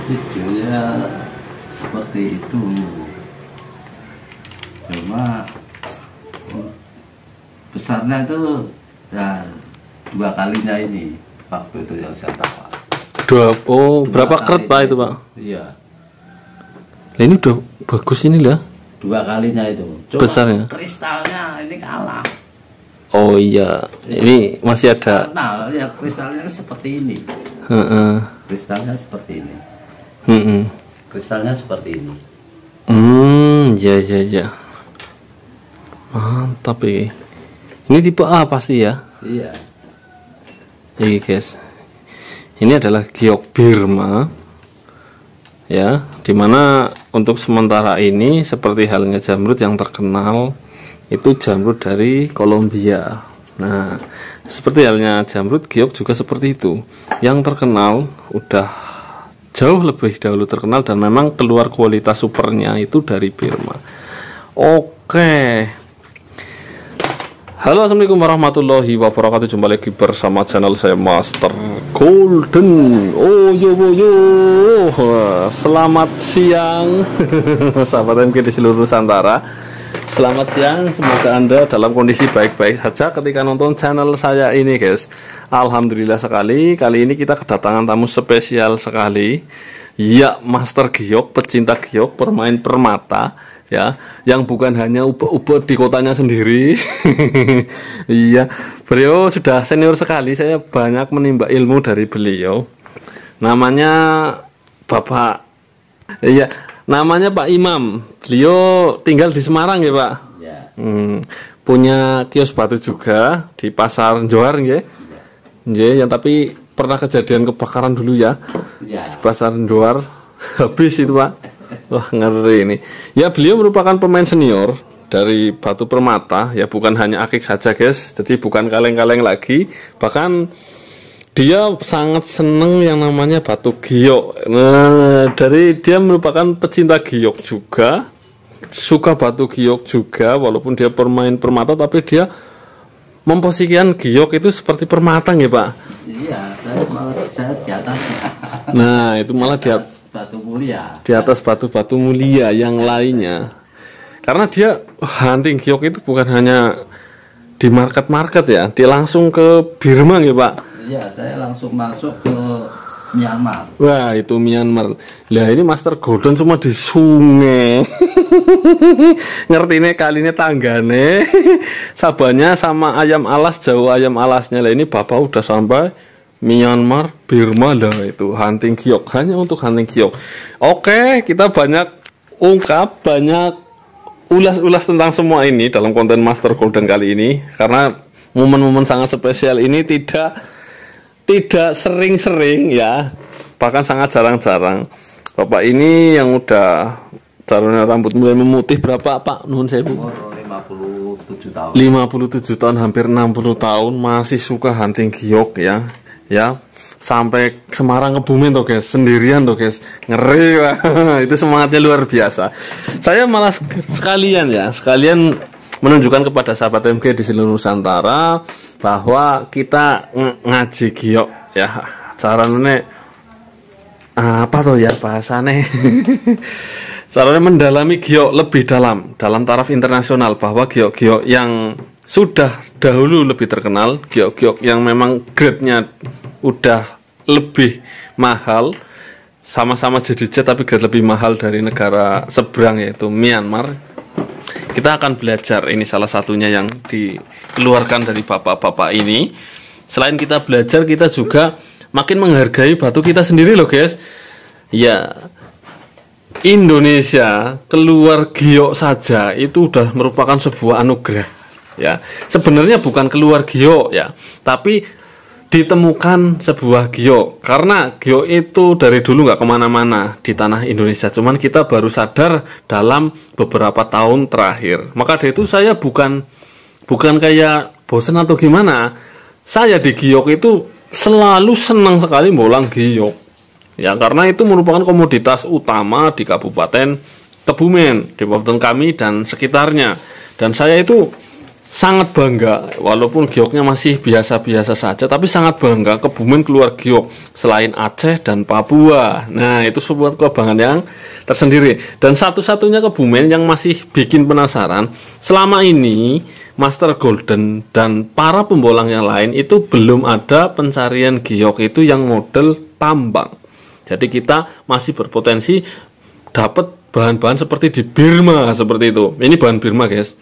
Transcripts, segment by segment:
Videonya seperti itu, cuma besarnya itu ya 2 kalinya ini waktu itu yang saya dapat. Berapa kret Pak itu Pak? Iya. Nah, ini udah bagus ini lah. 2 kalinya itu. Cuma besarnya. Kristalnya ini kalah. Oh iya, ini masih ada. Nah, ya kristalnya seperti ini. Kristalnya seperti ini. Kristalnya seperti ini. Ya. Mantap ini. Ini tipe A pasti ya? Iya. Ini guys. Ini adalah giok Birma. Ya, dimana untuk sementara ini seperti halnya jamrud yang terkenal itu jamrud dari Kolombia. Nah, seperti halnya jamrud, giok juga seperti itu. Yang terkenal udah jauh lebih dahulu terkenal dan memang keluar kualitas supernya itu dari Birma. Oke. Halo, assalamualaikum warahmatullahi wabarakatuh. Jumpa lagi bersama channel saya Master Golden. Oh yo. Selamat siang sahabat MG di seluruh Nusantara. Selamat siang, semoga Anda dalam kondisi baik-baik saja ketika nonton channel saya ini guys. Alhamdulillah sekali, kali ini kita kedatangan tamu spesial sekali. Ya, Master Giok, pecinta giok, permain permata ya, yang bukan hanya ubah-ubah di kotanya sendiri. Iya, beliau sudah senior sekali, saya banyak menimba ilmu dari beliau. Namanya Bapak, iya, namanya Pak Imam. Beliau tinggal di Semarang ya Pak. Ya. Punya kios batu juga di Pasar Johar ya. Ya, yang tapi pernah kejadian kebakaran dulu ya. Ya. Pasar Johar habis itu Pak. Wah, ngeri ini. Ya, beliau merupakan pemain senior dari batu permata ya, bukan hanya akik saja guys. Jadi bukan kaleng-kaleng lagi, bahkan dia sangat seneng yang namanya batu giok. Nah, dari dia merupakan pecinta giok juga, suka batu giok juga, walaupun dia permain permata tapi dia memposisikan giok itu seperti permata ya Pak. Iya, saya di atasnya. Nah, itu malah di atas batu mulia. Di atas batu-batu mulia yang lainnya. Karena dia hunting giok itu bukan hanya di market-market ya, dia langsung ke Birma ya Pak. Iya, saya langsung masuk ke Myanmar. Wah, itu Myanmar. Lah ini Master Golden cuma di sungai. Ngerti nih kali ini tanggane. Sabanya sama ayam alas, jauh ayam alasnya. Lah ini Bapak udah sampai Myanmar, Birma lah, itu hunting giok, hanya untuk hunting giok. Oke, kita banyak ungkap, banyak ulas-ulas tentang semua ini dalam konten Master Golden kali ini, karena momen-momen sangat spesial ini tidak sering-sering ya, bahkan sangat jarang-jarang. Bapak ini yang udah caranya rambut mulai memutih berapa Pak? Nuhun sewu. 57 tahun. 57 tahun, hampir 60 tahun masih suka hunting giok ya. Ya, sampai Semarang Kebumen tuh guys, sendirian tuh guys, ngeri. Itu semangatnya luar biasa. Saya malah sekalian menunjukkan kepada sahabat MG di seluruh Nusantara bahwa kita ngaji giok ya, caranya apa tuh ya bahasane. Caranya mendalami giok lebih dalam taraf internasional, bahwa giok-giok yang sudah dahulu lebih terkenal, giok-giok yang memang grade-nya udah lebih mahal, sama-sama jadi jet tapi grade lebih mahal dari negara seberang yaitu Myanmar. Kita akan belajar, ini salah satunya yang dikeluarkan dari bapak-bapak ini. Selain kita belajar, kita juga makin menghargai batu kita sendiri loh guys. Ya, Indonesia keluar giok saja itu udah merupakan sebuah anugerah ya. Sebenarnya bukan keluar giok ya, tapi ditemukan sebuah giok, karena giok itu dari dulu nggak kemana-mana di tanah Indonesia, cuman kita baru sadar dalam beberapa tahun terakhir. Maka dari itu saya bukan kayak bosen atau gimana, saya di giok itu selalu senang sekali bolang giok ya, karena itu merupakan komoditas utama di Kabupaten Kebumen, di Kabupaten kami dan sekitarnya. Dan saya itu sangat bangga, walaupun gioknya masih biasa-biasa saja, tapi sangat bangga Kebumen keluar giok selain Aceh dan Papua. Nah, itu sebuah kebanggaan yang tersendiri. Dan satu-satunya Kebumen yang masih bikin penasaran, selama ini Master Golden dan para pembolang yang lain itu belum ada pencarian giok itu yang model tambang. Jadi kita masih berpotensi dapat bahan-bahan seperti di Birma seperti itu. Ini bahan Birma, guys.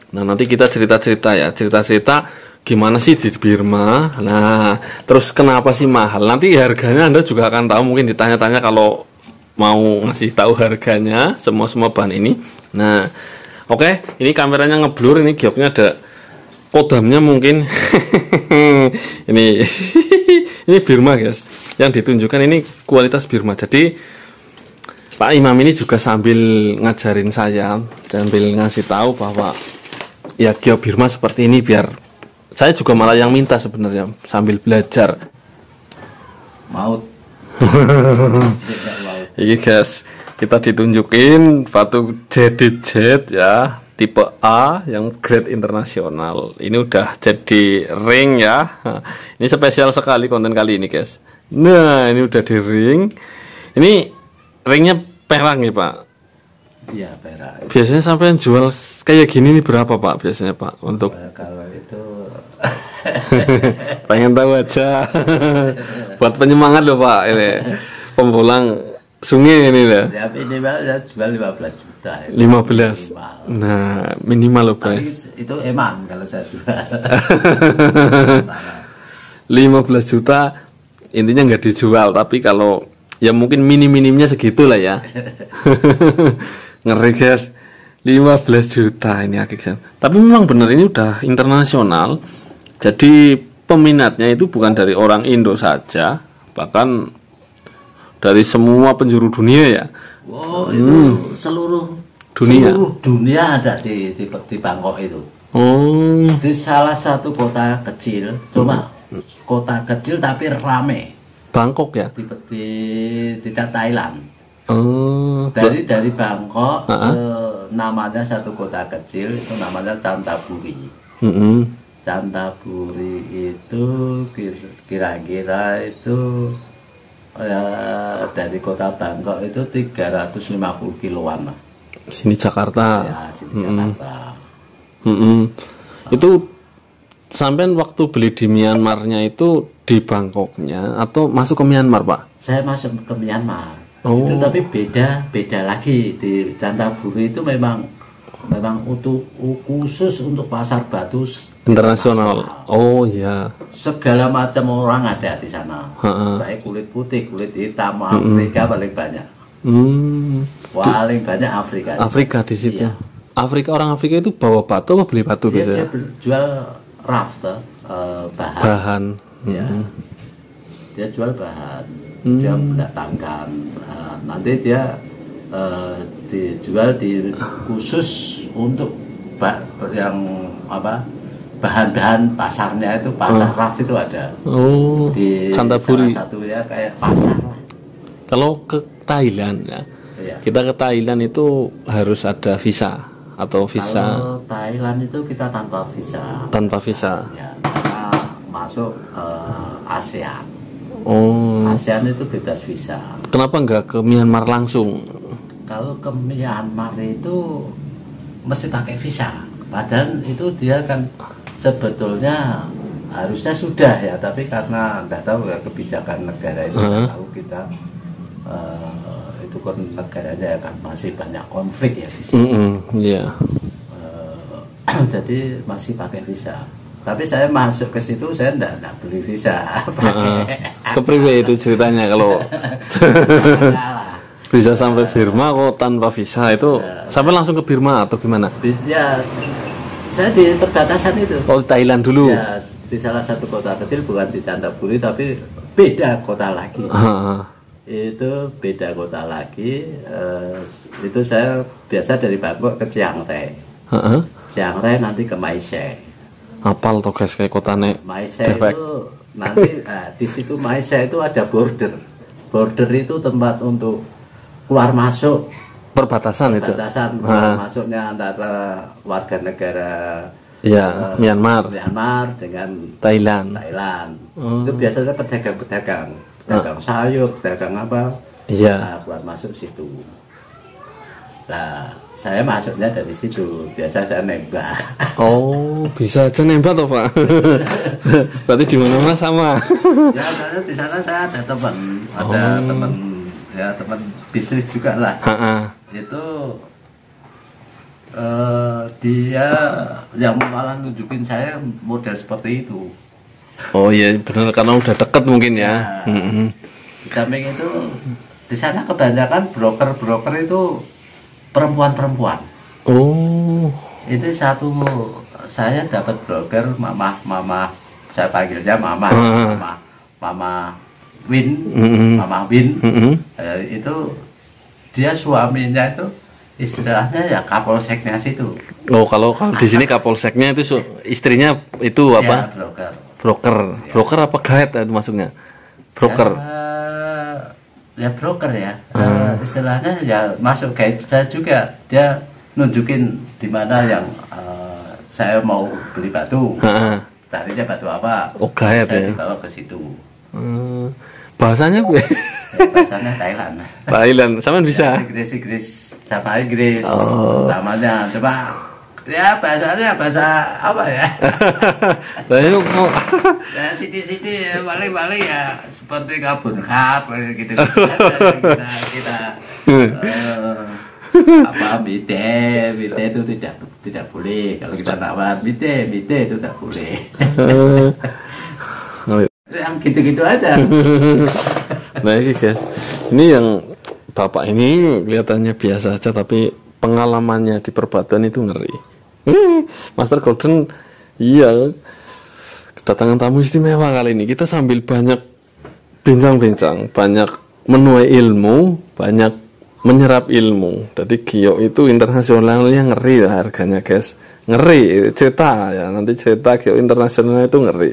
Nah, nanti kita cerita-cerita ya, cerita-cerita gimana sih di Birma. Nah, terus kenapa sih mahal? Nanti harganya Anda juga akan tahu, mungkin ditanya-tanya kalau mau ngasih tahu harganya semua bahan ini. Nah, oke, ini kameranya ngeblur, ini gioknya ada kodamnya mungkin. ini Birma, guys. Yang ditunjukkan ini kualitas Birma. Jadi Pak Imam ini juga sambil ngajarin saya, sambil ngasih tahu bahwa ya giok Birma seperti ini, biar saya juga malah yang minta sebenarnya sambil belajar. Maut. Ini guys, kita ditunjukin batu JDZ ya, tipe A yang grade internasional. Ini udah jadi ring ya. Ini spesial sekali konten kali ini, guys. Nah, ini udah di ring. Ini ringnya perak nih, Pak. Iya, perak. Biasanya sampai jual kayak gini nih berapa, Pak? Biasanya, Pak, untuk kalau itu pengen tahu aja. Buat penyemangat loh, Pak. Ini pembolang sungai ini ya. Ya minimal ya jual 15 juta. 15. Minimal. Nah, minimal loh, Pak. Itu emang kalau saya jual. 15 juta intinya nggak dijual, tapi kalau ya mungkin minim-minimnya segitulah ya. Ngeri, guys. 15 juta ini akiksan. Tapi memang benar ini udah internasional. Jadi peminatnya itu bukan dari orang Indo saja, bahkan dari semua penjuru dunia ya. Wow, itu seluruh dunia ada di Bangkok itu. Oh. Di salah satu kota kecil, cuma kota kecil tapi rame. Bangkok ya? Di Thailand. Oh. Dari Bangkok namanya satu kota kecil itu namanya Chanthaburi. Chanthaburi itu kira-kira itu ya, dari kota Bangkok itu 350 kiloan lah. Sini Jakarta. Ya, sini Jakarta. Itu sampean waktu beli di Myanmarnya itu di Bangkoknya atau masuk ke Myanmar, Pak? Saya masuk ke Myanmar. Oh. Itu tapi beda lagi. Di Chanthaburi itu memang khusus untuk pasar batu internasional. Oh iya. Segala macam orang ada di sana. Baik kulit putih, kulit hitam, Afrika paling banyak. Paling banyak Afrika. Afrika di situ. Iya. Orang Afrika itu bawa batu atau beli batu biasanya? Dia jual raft, bahan. Ya. Dia jual bahan. Dia mendatangkan. Nanti dia dijual di khusus untuk yang apa? Bahan-bahan pasarnya itu pasar raft itu ada. Oh. Di Chanthaburi. Salah satunya kayak pasar. Kalau ke Thailand ya. Iya. Kita ke Thailand itu harus ada visa atau visa. Kalau Thailand itu kita tanpa visa. Tanpa visa. Ya, karena masuk ASEAN. Oh. ASEAN itu bebas visa. Kenapa nggak ke Myanmar langsung? Kalau ke Myanmar itu mesti pakai visa. Padahal itu dia kan sebetulnya harusnya sudah ya, tapi karena nggak tahu ya kebijakan negara itu, nggak tahu kita itu kan negaranya kan masih banyak konflik ya di sini. Yeah. Jadi masih pakai visa. Tapi saya masuk ke situ saya enggak beli visa. Kepriwe itu ceritanya kalau bisa sampai Birma kok tanpa visa itu sampai langsung ke Birma atau gimana? Ya, saya di perbatasan itu. Oh, Thailand dulu. Ya, di salah satu kota kecil, bukan di Chanthaburi tapi beda kota lagi. Itu beda kota lagi. Itu saya biasa dari Bangkok ke Chiang Rai. Chiang Rai nanti ke Mae Sot. Apal toh guys kayak kotanya. Mae Sot itu nanti di situ Mae Sot itu ada border. Border itu tempat untuk keluar masuk perbatasan itu. Perbatasan keluar masuknya antara warga negara Ya, Myanmar, dengan Thailand. Itu biasanya pedagang sayur, pedagang apa, Iya. buat masuk situ. Nah, saya masuknya dari situ, biasa saya nembak. Oh, bisa aja nembak toh Pak? Berarti di mana-mana sama. Ya, karena di sana saya ada teman, ya teman bisnis juga lah. Itu dia yang malah nunjukin saya model seperti itu. Oh iya benar, karena udah deket mungkin ya. Di samping itu di sana kebanyakan broker itu perempuan. Oh. Itu saya dapat broker mama, saya panggilnya mama Win, Mama Win. Itu dia suaminya itu istilahnya ya kapolseknya situ. Oh, kalau di sini kapolseknya itu istrinya itu apa? Ya, broker. Broker apa guide itu maksudnya? Broker. Ya broker ya. Istilahnya ya masuk guide saya juga. Dia nunjukin di mana yang saya mau beli batu. Carinya batu apa? Oh, guide saya ya. Dibawa ke situ. Bahasanya gue. Bahasanya Thailand. Sama bisa. Ya, Inggris sama Inggris. Namanya coba ya bahasanya bahasa apa ya? Saya mau ya sidi ya, paling ya seperti kabun kap gitu. kita apa bite itu tidak boleh. Kalau kita nawar bite itu tidak boleh. Yang gitu-gitu aja. Nah ini guys, ini yang Bapak ini kelihatannya biasa aja, tapi pengalamannya di perbatasan itu ngeri. Master Golden, iya, kedatangan tamu istimewa kali ini. Kita sambil banyak bincang-bincang, banyak menuai ilmu, banyak menyerap ilmu. Jadi giok itu internasionalnya ngeri ya harganya guys. Ngeri, cerita ya, nanti cerita giok internasionalnya itu ngeri.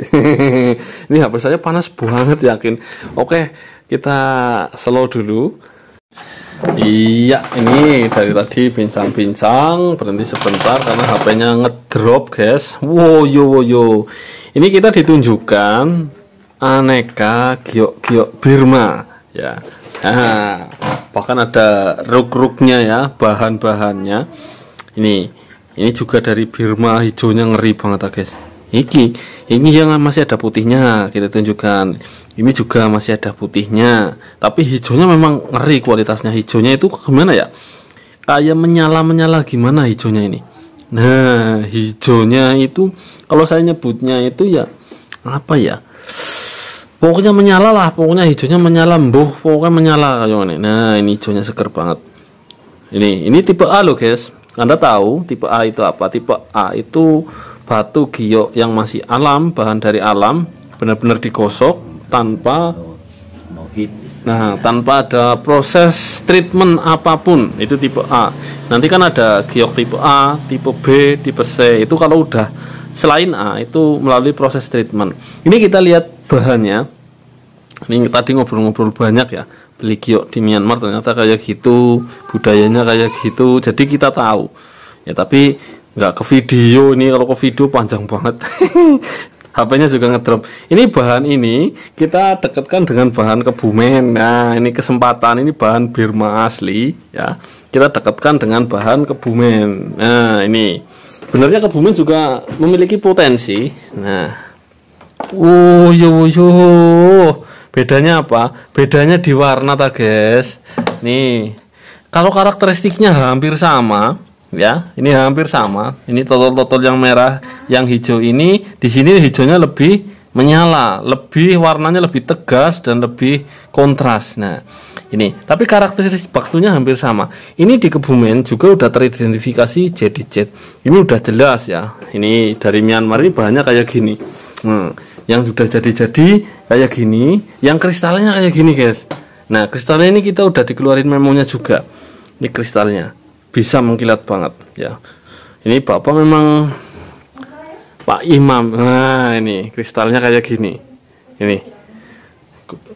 Ini HP saya panas banget yakin. Oke, kita slow dulu. Iya, ini dari tadi bincang-bincang, berhenti sebentar karena HP-nya ngedrop guys. Woyo. Ini kita ditunjukkan aneka giok Birma ya. Nah, bahkan ada ruk-ruknya ya, bahan-bahannya. Ini juga dari Birma, hijaunya ngeri banget guys. Ini yang masih ada putihnya, kita tunjukkan. Ini juga masih ada putihnya, tapi hijaunya memang ngeri kualitasnya. Hijaunya itu gimana ya? Kayak menyala gimana hijaunya ini. Nah, hijaunya itu kalau saya nyebutnya itu ya apa ya? Pokoknya menyala lah, pokoknya hijaunya menyala, pokoknya menyala kayak ini. Nah, ini hijaunya seger banget. Ini tipe A loh guys. Anda tahu tipe A itu apa? Tipe A itu batu giok yang masih alam, bahan dari alam, benar-benar digosok tanpa ada proses treatment apapun. Itu tipe A. Nanti kan ada giok tipe A, tipe B, tipe C. Itu kalau udah selain A itu melalui proses treatment. Ini kita lihat bahannya. Ini tadi ngobrol-ngobrol banyak ya, beli giok di Myanmar ternyata kayak gitu, budayanya kayak gitu. Jadi kita tahu ya, tapi nggak ke video. Ini kalau ke video panjang banget. HP-nya juga ngedrop. Ini bahan ini kita dekatkan dengan bahan Kebumen. Nah, ini kesempatan, ini bahan Birma asli ya. Kita dekatkan dengan bahan Kebumen. Nah, ini sebenarnya Kebumen juga memiliki potensi. Nah, bedanya apa? Bedanya di warna ta guys. Nih, kalau karakteristiknya hampir sama. Ya, ini hampir sama. Ini totol-totol yang merah, yang hijau ini di sini hijaunya lebih menyala, warnanya lebih tegas dan lebih kontras. Nah, ini. Tapi karakteristik baktunya hampir sama. Ini di Kebumen juga udah teridentifikasi jadi jet. Ini udah jelas ya. Ini dari Myanmar ini bahannya kayak gini. Yang sudah jadi kayak gini, yang kristalnya kayak gini, guys. Nah, kristalnya ini kita udah dikeluarin memonya juga. Ini kristalnya. Bisa mengkilat banget ya. Ini Bapak memang Pak Imam. Nah, ini kristalnya kayak gini. Ini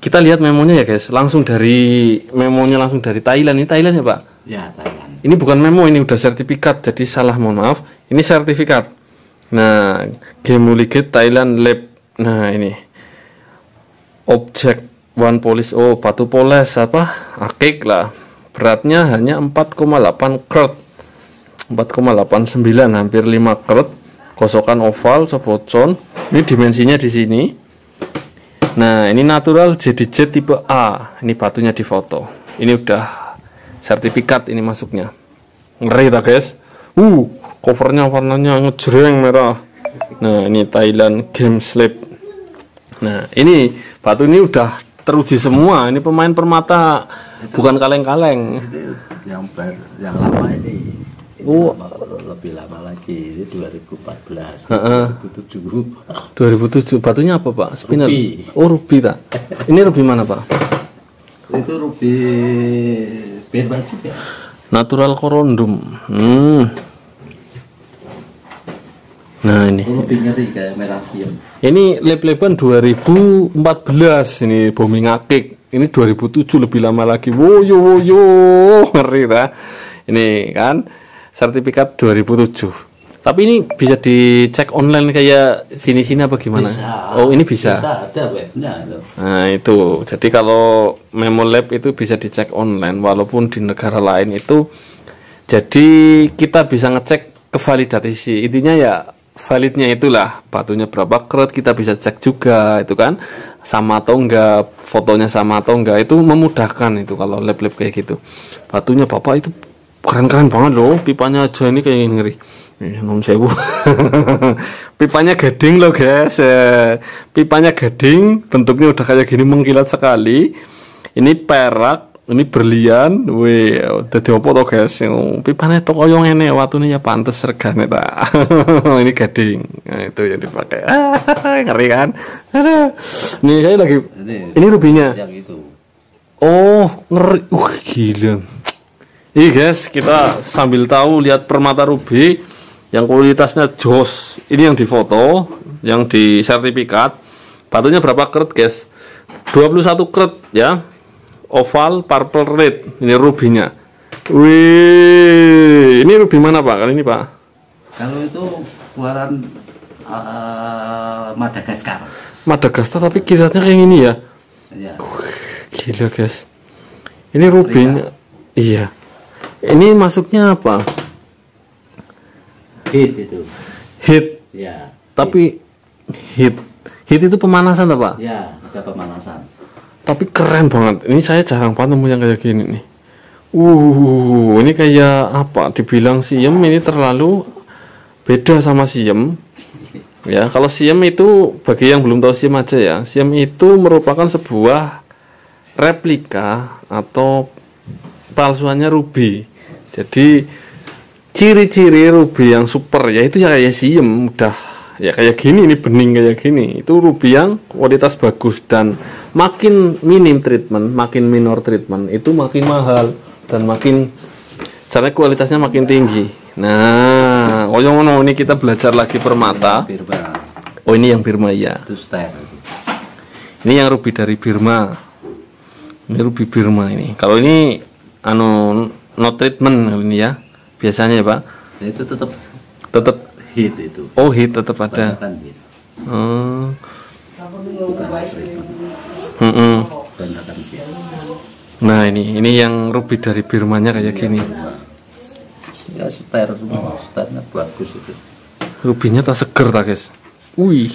kita lihat memonya ya guys, langsung dari Thailand. Ini Thailand ya Pak? Ya, Thailand. Ini bukan memo, ini udah sertifikat, jadi salah, mohon maaf. Ini sertifikat Nah, Gemuligate Thailand Lab. Nah, ini objek one polish. Oh, batu poles apa? Akik lah. Beratnya hanya 4,8 karat. 4,89 hampir 5 karat. Gosokan oval sobotson. Ini dimensinya di sini. Nah, ini natural JDJ tipe A. Ini batunya di foto. Ini udah sertifikat ini masuknya. Ngeri tak guys? Covernya warnanya ngejreng merah. Nah, ini Thailand Games Lab. Nah, ini batu ini udah teruji semua. Ini pemain permata, bukan kaleng-kaleng. Yang lama ini. Lebih lama lagi, ini 2014. 2007. Batunya apa, Pak? Spinel. Ruby. Oh, ruby tak. Ini ruby mana, Pak? Itu ruby Birma juga. Natural corundum. Nah, ini. Itu lebih ngeri kayak merah siem. Ini lab-laban 2014. Ini bombing akik. Ini 2007, lebih lama lagi. Woyo, ngeri tak? Ini kan sertifikat 2007. Tapi ini bisa dicek online kayak sini-sini apa gimana? Bisa. Oh, ini bisa. Ada webnya loh. Nah, itu. Jadi kalau Memo Lab itu bisa dicek online walaupun di negara lain itu. Jadi kita bisa ngecek kevalidasi. Intinya ya validnya itulah batunya berapa karat, kita bisa cek juga itu kan sama atau enggak, fotonya sama atau enggak, itu memudahkan itu kalau lab-lab kayak gitu. Batunya Bapak itu keren-keren banget loh, pipanya aja ini kayak ngeri. Nom sewu. Pipanya gading loh guys. Pipanya gading, bentuknya udah kayak gini mengkilat sekali. Ini perak, ini berlian. Wih, dadi opo to guys? Pipanya tok koyo ngene, watune ya pantes regane ta. Ini gading. Nah, itu yang dipakai. Ngeri kan? Aduh. Nih saya lagi ini rubinya. Yang itu. Oh, ngeri. Gila. Ini guys, kita sambil tahu lihat permata ruby yang kualitasnya jos. Ini yang difoto, yang di sertifikat. Batunya berapa karat guys? 21 karat ya. Oval purple red. Ini rubinya. Wih, ini ruby mana Pak? Kali ini Pak? Kalau itu keluaran Madagaskar. Madagaskar, tapi kiratnya kayak gini ya. Ya. Gila guys. Ini rubinya. Iya. Ini masuknya apa? Hit itu. Hit. Ya. Tapi hit itu pemanasan tak Pak? Ya, ada pemanasan. Tapi keren banget. Ini saya jarang banget nemu yang kayak gini nih. Ini kayak apa? Dibilang siem ini terlalu beda sama siem. Ya, kalau siem itu bagi yang belum tahu siem aja ya. Siem itu merupakan sebuah replika atau palsuannya ruby. Jadi ciri-ciri ruby yang super ya itu ya kayak siem, udah ya kayak gini, ini bening kayak gini. Itu ruby yang kualitas bagus, dan makin minim treatment, makin minor treatment itu makin mahal dan makin caranya kualitasnya makin tinggi. Nah, ini kita belajar lagi permata. Birma. Oh, ini yang Birma ya. Itu stem. Ini yang ruby dari Birma. Ini ruby Birma ini. Kalau ini no treatment ini ya. Biasanya ya, Pak. Itu tetap hit itu. Oh, hit tetap ada. Bukan hit. Bukan treatment. Banyakan hit. Nah, ini yang ruby dari Birmanya kayak gini. Ya seter semua, seternya bagus itu. Rubinya tak seger tak guys. Wih,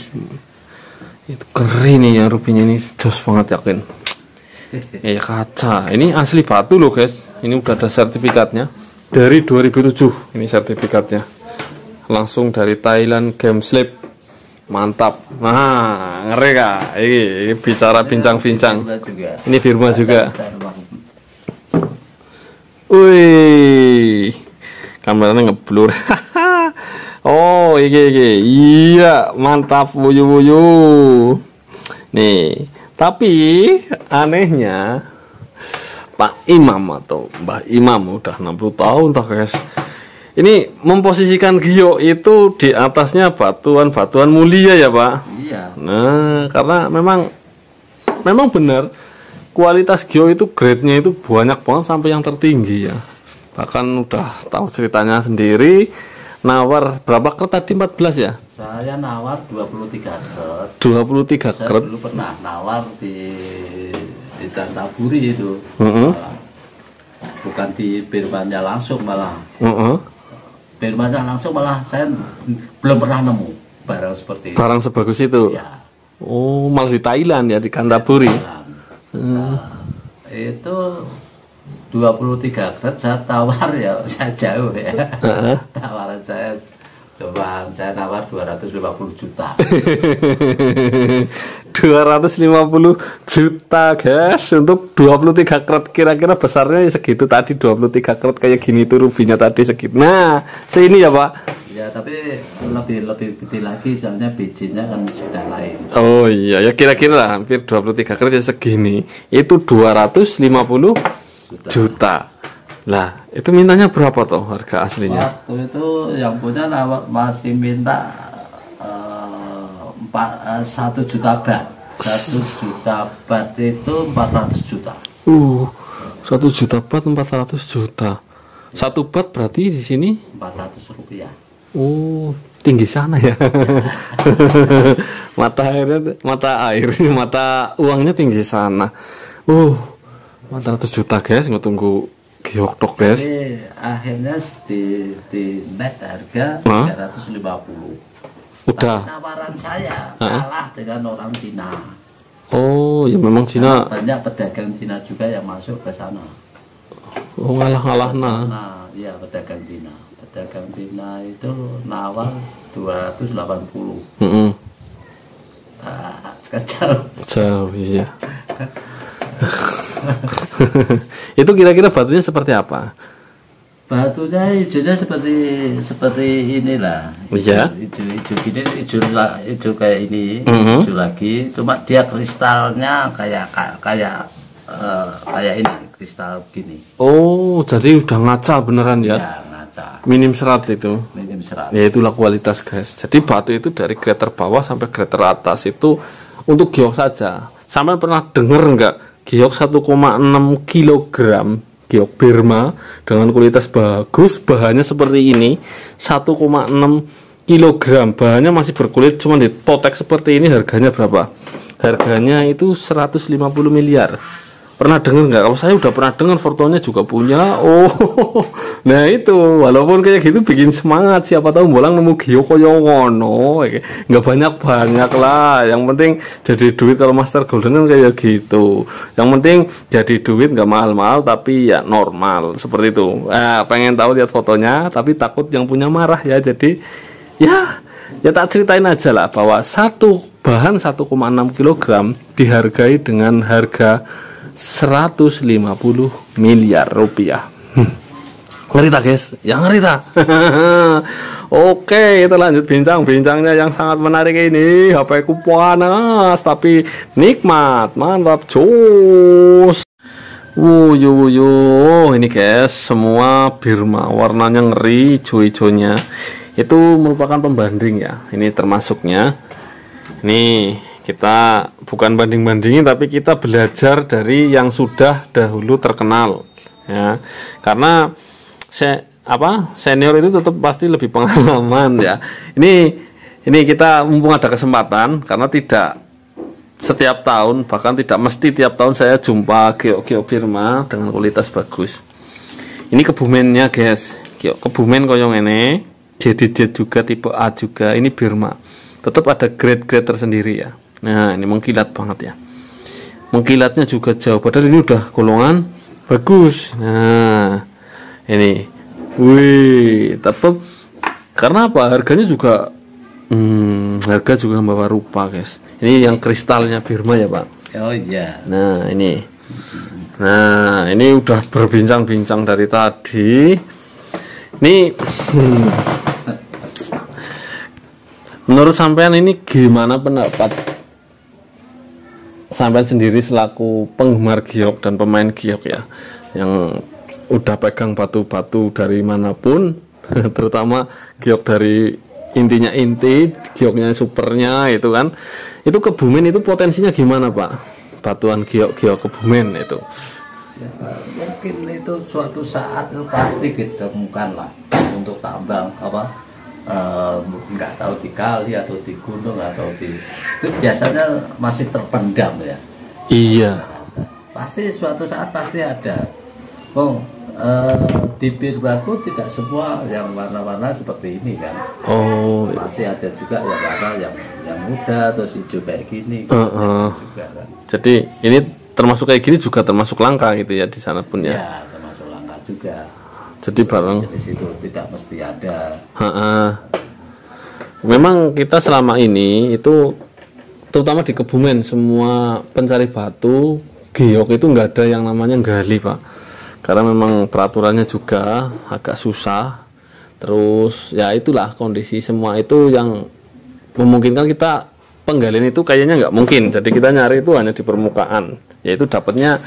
itu keren nih yang rubinya ini, jos banget yakin. Ya kaca, ini asli batu loh guys. Ini udah ada sertifikatnya dari 2007. Ini sertifikatnya langsung dari Thailand Games Lab. Mantap. Nah, ngeri kak. Ini bicara bincang-bincang. Ini Birma juga. Wih, kameranya ngeblur. Oh, iki. Iya, mantap wuyu. Nih, tapi anehnya Pak Imam atau Mbah Imam udah 60 tahun tak guys. Ini memposisikan giok itu di atasnya batuan-batuan mulia ya Pak. Iya. Nah, karena memang benar kualitas giok itu grade-nya itu banyak banget sampai yang tertinggi ya. Bahkan udah tahu ceritanya sendiri. Nawar berapa karat tadi? 14 ya? Saya nawar 23 kret. 23 Saya kret. dulu pernah nawar di Tantaburi itu. Bukan di Birmannya langsung malah. Birmannya langsung malah saya belum pernah nemu barang seperti itu. Barang sebagus itu. Ya. Oh, malah di Thailand ya, di Canterbury. Nah, itu 23 kret saya tawar ya, saya jauh ya. Tawaran saya coba saya nawar 250 juta. 250 juta guys untuk 23 kret, kira-kira besarnya segitu tadi, 23 kret kayak gini tuh rubinya tadi segitu. Nah, sini ya Pak. Ya tapi lebih gede lagi soalnya bijinya kan sudah lain. Oh iya ya, kira-kira lah, hampir 23 kret ya segini. Itu 250 juta. Lah, itu mintanya berapa toh harga aslinya? Waktu itu yang punya masih minta 1 juta bat. 1 juta bat itu 400 juta. 1 juta bat 400 juta. 1 bat berarti di sini 400 rupiah. Oh, tinggi sana ya. mata uangnya tinggi sana. 400 juta guys, nggak tunggu giok tok guys. Tapi akhirnya di net harga 350. Udah. Tapi tawaran saya kalah dengan orang Cina. Oh, ya memang Cina. Banyak pedagang Cina juga yang masuk ke sana. Oh, ngalah-ngalah nah. Iya, pedagang Cina. Pedagang Cina itu nawar 280. Jauh, iya. Itu kira-kira batunya seperti apa? Batunya hijaunya seperti inilah. Iya. Hijau gini, hijau kayak ini, hijau lagi. Cuma dia kristalnya kayak ini, kristal gini. Oh, jadi udah ngaca beneran ya? Ya, ngaca. Minim serat itu. Minim serat. Ya itulah kualitas guys. Jadi batu itu dari grade terbawah sampai grade teratas itu untuk giok saja. Sampai pernah denger nggak? Giok 1,6 kg giok Birma dengan kualitas bagus, bahannya seperti ini, 1,6 kg, bahannya masih berkulit, cuma dipotek seperti ini, harganya berapa? Harganya itu 150 miliar. Pernah dengar nggak? Kalau saya udah pernah dengar, fotonya juga punya. Oh, nah itu, walaupun kayak gitu bikin semangat. Siapa tahu bolang nemu giok koyo ngono, nggak banyak lah. Yang penting jadi duit. Kalau Master Golden kan kayak gitu. Yang penting jadi duit, nggak mahal-mahal, tapi ya normal seperti itu. Pengen tahu lihat fotonya, tapi takut yang punya marah ya. Jadi ya tak ceritain aja lah bahwa satu bahan 1,6 kg dihargai dengan harga 150 miliar rupiah. Ngeri tak guys? Yang ngeri tak? Oke, kita lanjut bincang-bincangnya yang sangat menarik ini. HP ku panas tapi nikmat, mantap, jos. Ini guys, semua Birma warnanya ngeri, hijau-hijaunya. Itu merupakan pembanding ya. Ini termasuknya. Nih, kita bukan banding-bandingin, tapi kita belajar dari yang sudah dahulu terkenal ya, karena senior itu tetap pasti lebih pengalaman ya. Ini kita mumpung ada kesempatan, karena tidak setiap tahun, bahkan tidak mesti tiap tahun saya jumpa giok Birma dengan kualitas bagus. Ini kebumennya guys, giok kebumen koyong ini, JDJ juga, tipe A juga. Ini Birma tetap ada grade-grade tersendiri ya. Nah, ini mengkilat banget ya. Mengkilatnya juga jauh, padahal ini udah golongan bagus. Nah, ini. Wih, tetap karena apa? Harganya juga harga juga membawa rupa, guys. Ini yang kristalnya Birma ya, Pak. Oh iya. Nah, ini. Nah, ini udah berbincang-bincang dari tadi. Ini menurut sampean ini gimana pendapat sampean sendiri selaku penggemar giok dan pemain giok ya, yang udah pegang batu-batu dari manapun, terutama giok dari intinya inti, gioknya supernya itu kan, itu Kebumen itu potensinya gimana Pak? Batuan giok Kebumen itu ya, mungkin itu suatu saat itu pasti ditemukan lah untuk tambang nggak tahu di kali atau di gunung atau di itu biasanya masih terpendam ya. Iya. Pasti suatu saat pasti ada. Di bir baku tidak semua yang warna-warna seperti ini kan. Oh. Masih ada juga yang warna yang muda terus hijau kayak gini. Juga, kan. Jadi ini termasuk kayak gini juga termasuk langka gitu ya di sana pun ya. Ya termasuk langka juga. Jadi barang jenis itu tidak mesti ada. Memang kita selama ini itu terutama di Kebumen semua pencari batu giok itu nggak ada yang namanya gali Pak, karena memang peraturannya juga agak susah. Terus ya itulah kondisi semua itu yang memungkinkan kita penggalian itu kayaknya nggak mungkin. Jadi kita nyari itu hanya di permukaan, yaitu dapatnya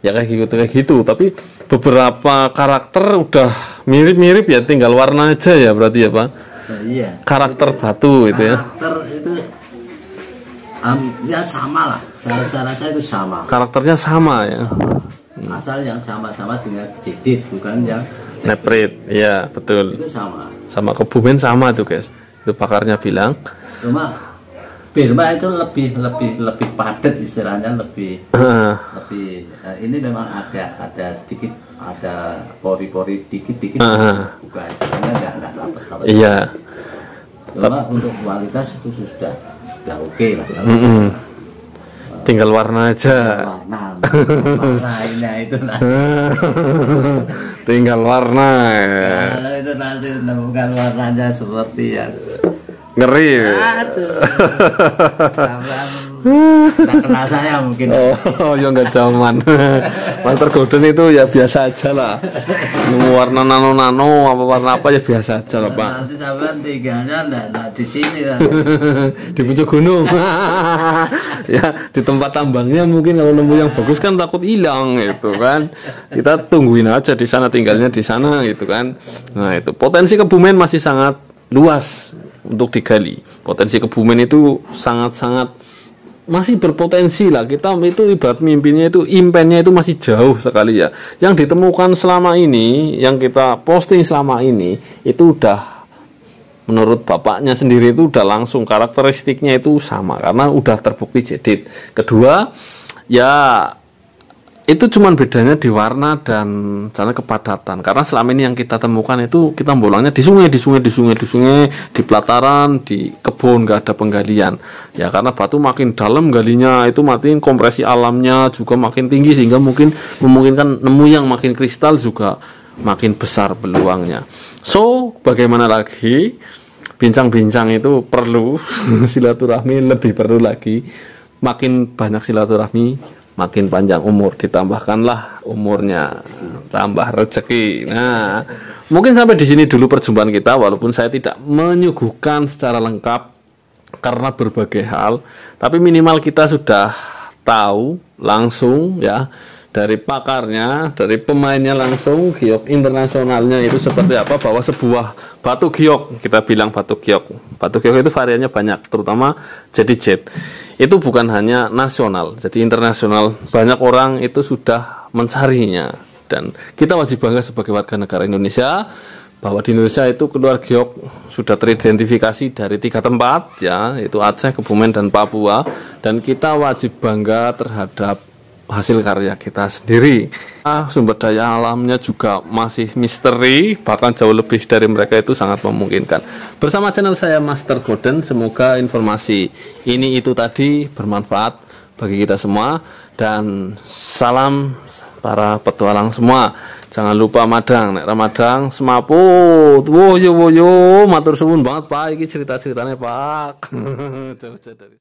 ya kayak gitu. Tapi beberapa karakter udah mirip-mirip ya, tinggal warna aja ya berarti ya Pak. Nah, iya. Karakter batu itu ya. Karakter itu ya sama lah. Saya rasa itu sama. Karakternya sama ya. Asal yang sama-sama dengan jadid, bukan yang neprit. Iya betul. Itu sama. Sama Kebumen sama tuh guys. Itu pakarnya bilang. Cuma Birma itu lebih padat istilahnya, lebih ini memang ada sedikit, ada pori-pori dikit bukan istilahnya nggak rapet. Iya. Cuma untuk kualitas itu sudah oke lah. Tinggal warna aja. Warnanya itu nanti. Tinggal warna. Kalau itu nanti menemukan warnanya seperti yang ngeri. Aduh. Tak kenal saya mungkin. Oh, ya nggak zaman. Master Golden itu ya biasa aja lah. Warna nano apa warna apa ya biasa aja lah Pak. Nanti sampean tinggalnya enggak di sini lah. Di pucuk gunung. Ya di tempat tambangnya mungkin kalau nemu yang bagus kan takut hilang gitu kan. Kita tungguin aja di sana, tinggalnya di sana gitu kan. Nah itu potensi Kebumen masih sangat luas untuk digali. Potensi Kebumen itu sangat-sangat masih berpotensi lah. Kita itu ibarat mimpinya itu, impennya itu masih jauh sekali ya. Yang ditemukan selama ini, yang kita posting selama ini itu udah menurut bapaknya sendiri itu udah langsung karakteristiknya itu sama karena udah terbukti jadid. Kedua ya itu cuman bedanya di warna dan cara kepadatan. Karena selama ini yang kita temukan itu kita bolangnya di sungai, di pelataran, di kebun, nggak ada penggalian. Ya karena batu makin dalam galinya itu makin kompresi alamnya juga makin tinggi sehingga memungkinkan nemu yang makin kristal juga makin besar peluangnya. So bagaimana lagi? Bincang-bincang itu perlu, silaturahmi lebih perlu lagi. Makin banyak silaturahmi makin panjang umur, ditambahkanlah umurnya, tambah rezeki. Nah, mungkin sampai di sini dulu perjumpaan kita, walaupun saya tidak menyuguhkan secara lengkap karena berbagai hal, tapi minimal kita sudah tahu langsung ya dari pakarnya, dari pemainnya langsung, giok internasionalnya itu seperti apa, bahwa sebuah batu giok, kita bilang batu giok itu variannya banyak, terutama jadi jet. Itu bukan hanya nasional, jadi internasional. Banyak orang itu sudah mencarinya, dan kita wajib bangga sebagai warga negara Indonesia bahwa di Indonesia itu keluar giok sudah teridentifikasi dari 3 tempat ya, itu Aceh, Kebumen, dan Papua, dan kita wajib bangga terhadap hasil karya kita sendiri. Sumber daya alamnya juga masih misteri, bahkan jauh lebih dari mereka itu sangat memungkinkan. Bersama channel saya Master Golden, semoga informasi ini itu tadi bermanfaat bagi kita semua, dan salam para petualang semua. Jangan lupa madang, nek Ramadang semaput. Woyo matur suwun banget Pak, iki cerita-ceritanya Pak. Jauh-jauh dari